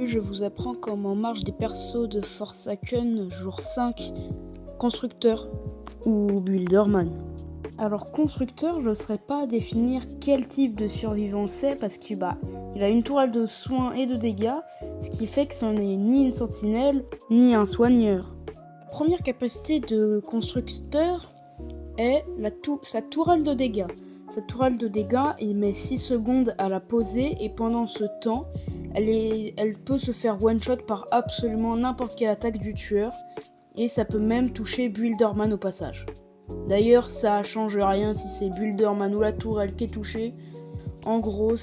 Aujourd'hui, je vous apprends comment marchent des persos de Forsaken jour 5, constructeur ou builderman. Alors constructeur, je ne saurais pas définir quel type de survivant c'est parce qu'il a une tourelle de soins et de dégâts, ce qui fait que ce n'est ni une sentinelle ni un soigneur. La première capacité de constructeur est sa tourelle de dégâts. Sa tourelle de dégâts, il met 6 secondes à la poser et pendant ce temps, elle peut se faire one-shot par absolument n'importe quelle attaque du tueur et ça peut même toucher Builderman au passage. D'ailleurs, ça change rien si c'est Builderman ou la tourelle qui est touchée. En gros,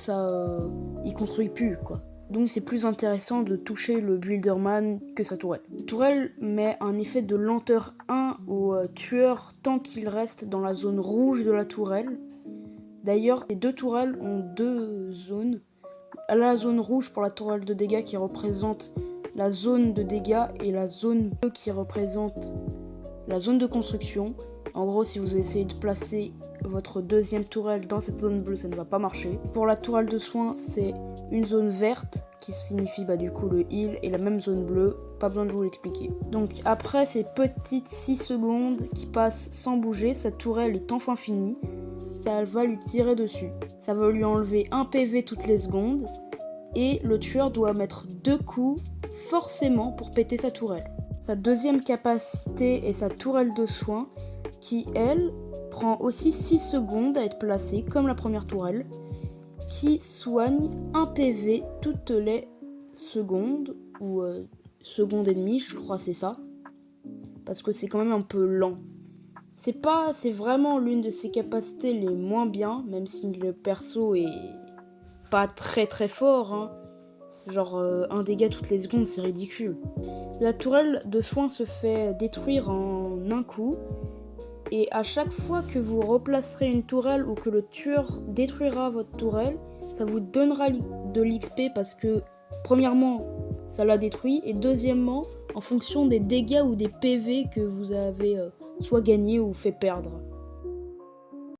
il construit plus quoi. Donc c'est plus intéressant de toucher le Builderman que sa tourelle. La tourelle met un effet de lenteur 1 au tueur tant qu'il reste dans la zone rouge de la tourelle. D'ailleurs, les deux tourelles ont deux zones. La zone rouge pour la tourelle de dégâts qui représente la zone de dégâts et la zone bleue qui représente la zone de construction. En gros, si vous essayez de placer votre deuxième tourelle dans cette zone bleue, ça ne va pas marcher. Pour la tourelle de soins, c'est une zone verte qui signifie du coup le heal et la même zone bleue, pas besoin de vous l'expliquer. Donc après ces petites 6 secondes qui passent sans bouger, sa tourelle est enfin finie. Ça va lui tirer dessus. Ça va lui enlever 1 PV toutes les secondes et le tueur doit mettre 2 coups forcément pour péter sa tourelle. Sa deuxième capacité est sa tourelle de soins qui, elle, prend aussi 6 secondes à être placée comme la première tourelle qui soigne 1 PV toutes les secondes ou seconde et demie, je crois c'est ça. Parce que c'est quand même un peu lent. C'est vraiment l'une de ses capacités les moins bien, même si le perso est pas très très fort, hein. Genre un dégât toutes les secondes, c'est ridicule. La tourelle de soins se fait détruire en un coup, et à chaque fois que vous replacerez une tourelle ou que le tueur détruira votre tourelle, ça vous donnera de l'XP parce que, premièrement, ça la détruit, et deuxièmement, en fonction des dégâts ou des PV que vous avez soit gagné ou fait perdre.